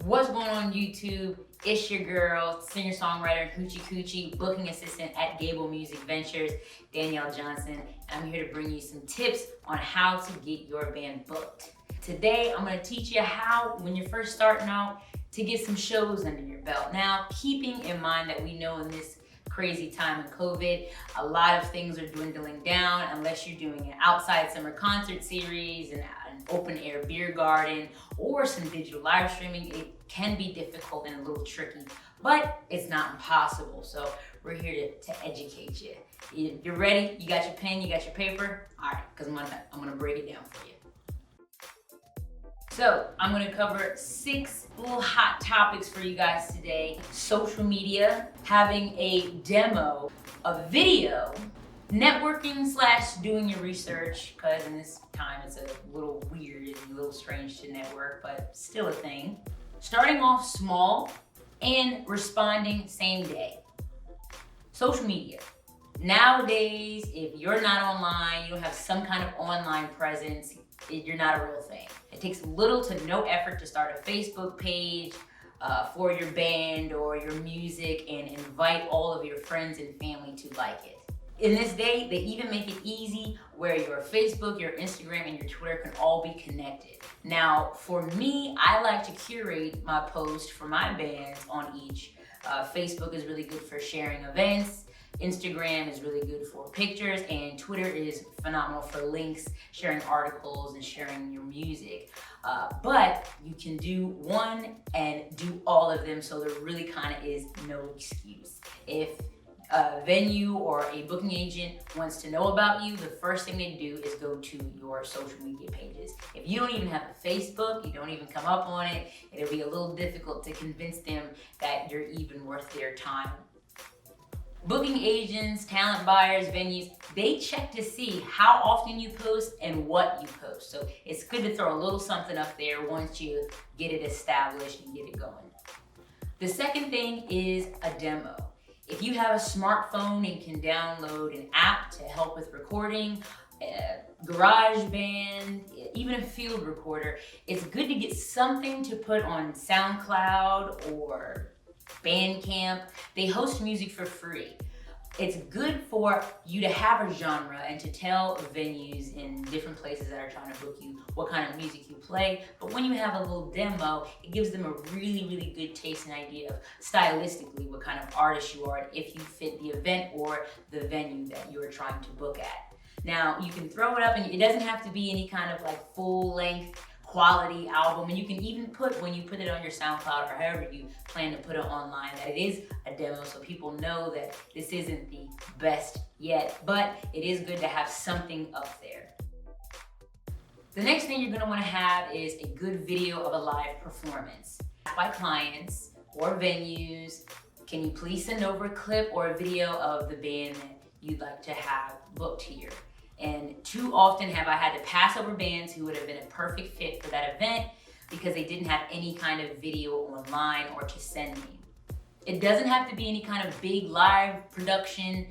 What's going on YouTube? It's your girl, singer-songwriter, Hoochi Coochi, booking assistant at Gable Music Ventures, Danielle Johnson. I'm here to bring you some tips on how to get your band booked. Today, I'm gonna teach you how, when you're first starting out, to get some shows under your belt. Now, keeping in mind that we know in this crazy time of COVID, a lot of things are dwindling down unless you're doing an outside summer concert series, an open air beer garden, or some digital live streaming. It can be difficult and a little tricky, but it's not impossible. So we're here to educate you. You're ready? You got your pen, you got your paper? All right, because I'm gonna break it down for you. So I'm gonna cover 6 little hot topics for you guys today. Social media, having a demo, a video, networking / doing your research, because in this time it's a little weird and a little strange to network, but still a thing. Starting off small and responding same day. Social media. Nowadays, if you're not online, you don't have some kind of online presence, you're not a real thing. It takes little to no effort to start a Facebook page for your band or your music and invite all of your friends and family to like it. In this day, they even make it easy where your Facebook, your Instagram, and your Twitter can all be connected. Now, for me, I like to curate my post for my bands on each. Facebook is really good for sharing events. Instagram is really good for pictures, and Twitter is phenomenal for links, sharing articles, and sharing your music. But you can do one and do all of them, so there really kind of is no excuse. If a venue or a booking agent wants to know about you, the first thing they do is go to your social media pages. If you don't even have a Facebook, you don't even come up on it, it'll be a little difficult to convince them that you're even worth their time. Booking agents, talent buyers, venues, they check to see how often you post and what you post. So it's good to throw a little something up there once you get it established and get it going. The second thing is a demo. If you have a smartphone and can download an app to help with recording, GarageBand, even a field recorder, it's good to get something to put on SoundCloud or Bandcamp. They host music for free. It's good for you to have a genre and to tell venues in different places that are trying to book you what kind of music you play. But when you have a little demo, it gives them a really, really good taste and idea of stylistically what kind of artist you are and if you fit the event or the venue that you're trying to book at. Now, you can throw it up, and it doesn't have to be any kind of like full-length quality album, and you can even put, when you put it on your SoundCloud or however you plan to put it online, that it is a demo so people know that this isn't the best yet, but it is good to have something up there. The next thing you're going to want to have is a good video of a live performance. By clients or venues, can you please send over a clip or a video of the band that you'd like to have booked here? And too often have I had to pass over bands who would have been a perfect fit for that event because they didn't have any kind of video online or to send me. It doesn't have to be any kind of big live production.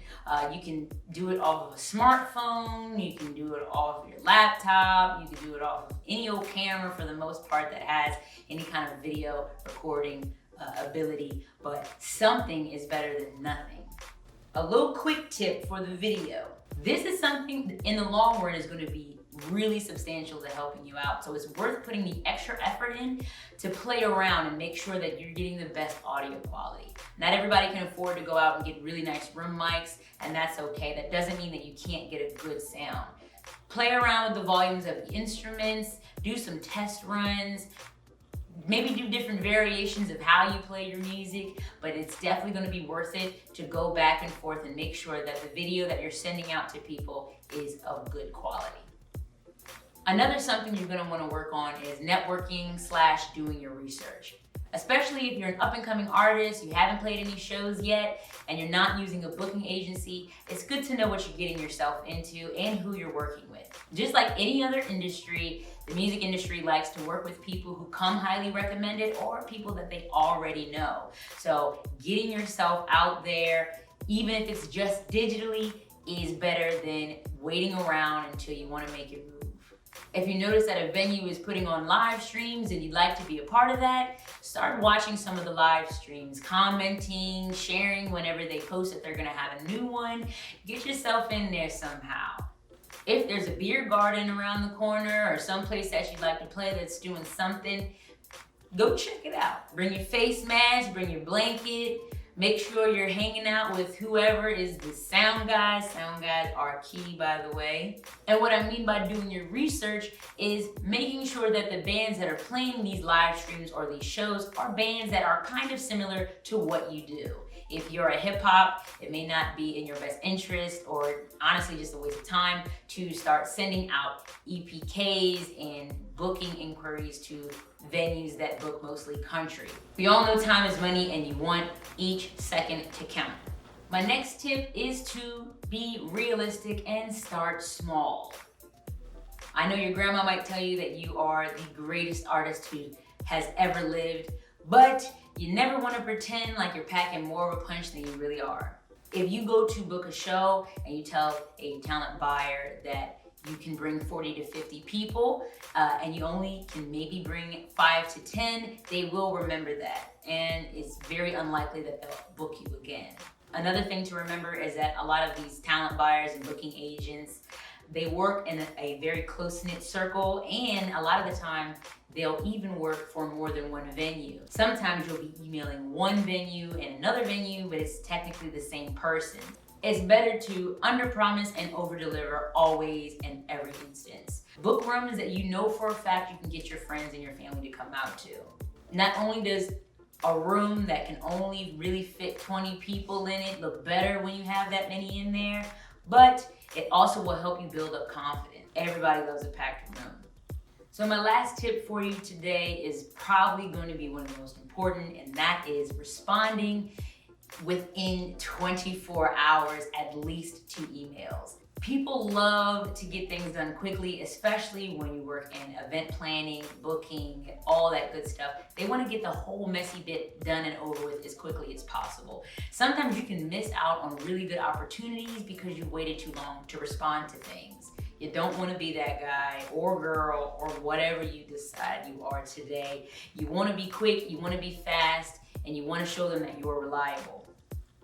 You can do it off of a smartphone, you can do it off of your laptop, you can do it off of any old camera for the most part that has any kind of video recording ability, but something is better than nothing. A little quick tip for the video. This is something that in the long run is going to be really substantial to helping you out. So it's worth putting the extra effort in to play around and make sure that you're getting the best audio quality. Not everybody can afford to go out and get really nice room mics, and that's okay. That doesn't mean that you can't get a good sound. Play around with the volumes of the instruments, do some test runs, maybe do different variations of how you play your music, but it's definitely going to be worth it to go back and forth and make sure that the video that you're sending out to people is of good quality. Another something you're going to want to work on is networking / doing your research. Especially if you're an up-and-coming artist, you haven't played any shows yet, and you're not using a booking agency, it's good to know what you're getting yourself into and who you're working with. Just like any other industry, the music industry likes to work with people who come highly recommended or people that they already know. So getting yourself out there, even if it's just digitally, is better than waiting around until you want to make your move. If you notice that a venue is putting on live streams and you'd like to be a part of that, start watching some of the live streams, commenting, sharing whenever they post that they're gonna have a new one. Get yourself in there somehow. If there's a beer garden around the corner or someplace that you'd like to play that's doing something, go check it out. Bring your face mask, bring your blanket. Make sure you're hanging out with whoever is the sound guys. Sound guys are key, by the way. And what I mean by doing your research is making sure that the bands that are playing these live streams or these shows are bands that are kind of similar to what you do. If you're a hip hop, it may not be in your best interest or honestly just a waste of time to start sending out EPKs and booking inquiries to venues that book mostly country. We all know time is money and you want each second to count. My next tip is to be realistic and start small. I know your grandma might tell you that you are the greatest artist who has ever lived, but you never want to pretend like you're packing more of a punch than you really are. If you go to book a show and you tell a talent buyer that you can bring 40 to 50 people and you only can maybe bring 5 to 10, they will remember that. And it's very unlikely that they'll book you again. Another thing to remember is that a lot of these talent buyers and booking agents, they work in a very close-knit circle, and a lot of the time, they'll even work for more than one venue. Sometimes you'll be emailing one venue and another venue, but it's technically the same person. It's better to underpromise and overdeliver always in every instance. Book rooms that you know for a fact you can get your friends and your family to come out to. Not only does a room that can only really fit 20 people in it look better when you have that many in there, but it also will help you build up confidence. Everybody loves a packed room. So my last tip for you today is probably going to be one of the most important, and that is responding within 24 hours at least to emails. People love to get things done quickly, especially when you work in event planning, booking, all that good stuff. They want to get the whole messy bit done and over with as quickly as possible. Sometimes you can miss out on really good opportunities because you waited too long to respond to things. You don't want to be that guy or girl or whatever you decide you are today. You want to be quick, you want to be fast, and you want to show them that you are reliable.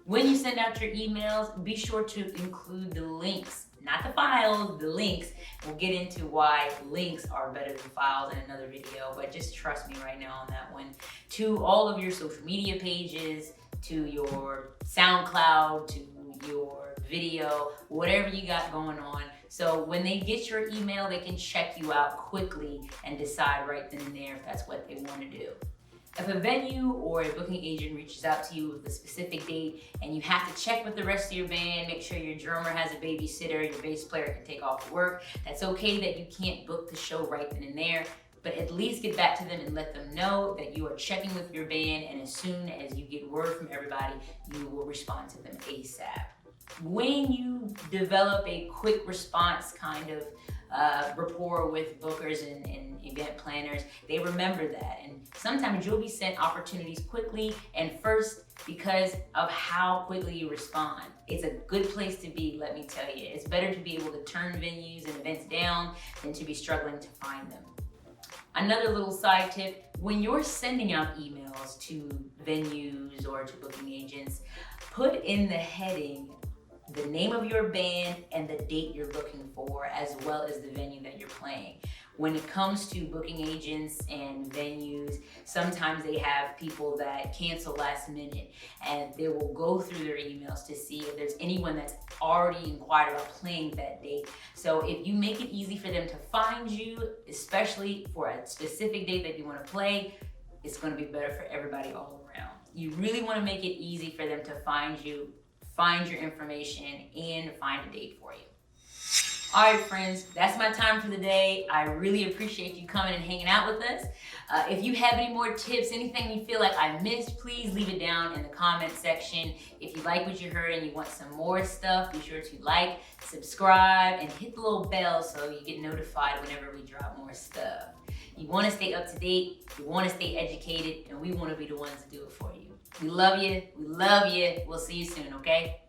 When you send out your emails, be sure to include the links, not the files, the links. We'll get into why links are better than files in another video, but just trust me right now on that one. To all of your social media pages, to your SoundCloud, to your video, whatever you got going on. So when they get your email, they can check you out quickly and decide right then and there if that's what they want to do. If a venue or a booking agent reaches out to you with a specific date and you have to check with the rest of your band, make sure your drummer has a babysitter, your bass player can take off work, that's okay that you can't book the show right then and there, but at least get back to them and let them know that you are checking with your band, and as soon as you get word from everybody, you will respond to them ASAP. When you develop a quick response kind of rapport with bookers and event planners, they remember that. And sometimes you'll be sent opportunities quickly and first because of how quickly you respond. It's a good place to be, let me tell you. It's better to be able to turn venues and events down than to be struggling to find them. Another little side tip, when you're sending out emails to venues or to booking agents, put in the heading the name of your band and the date you're looking for, as well as the venue that you're playing. When it comes to booking agents and venues, sometimes they have people that cancel last minute, and they will go through their emails to see if there's anyone that's already inquired about playing that date. So if you make it easy for them to find you, especially for a specific date that you want to play, it's going to be better for everybody all around. You really want to make it easy for them to find you, find your information, and find a date for you. All right, friends, that's my time for the day. I really appreciate you coming and hanging out with us. If you have any more tips, anything you feel like I missed, please leave it down in the comment section. If you like what you heard and you want some more stuff, be sure to like, subscribe, and hit the little bell so you get notified whenever we drop more stuff. You want to stay up to date, you want to stay educated, and we want to be the ones to do it for you. We love you. We love you. We'll see you soon, okay?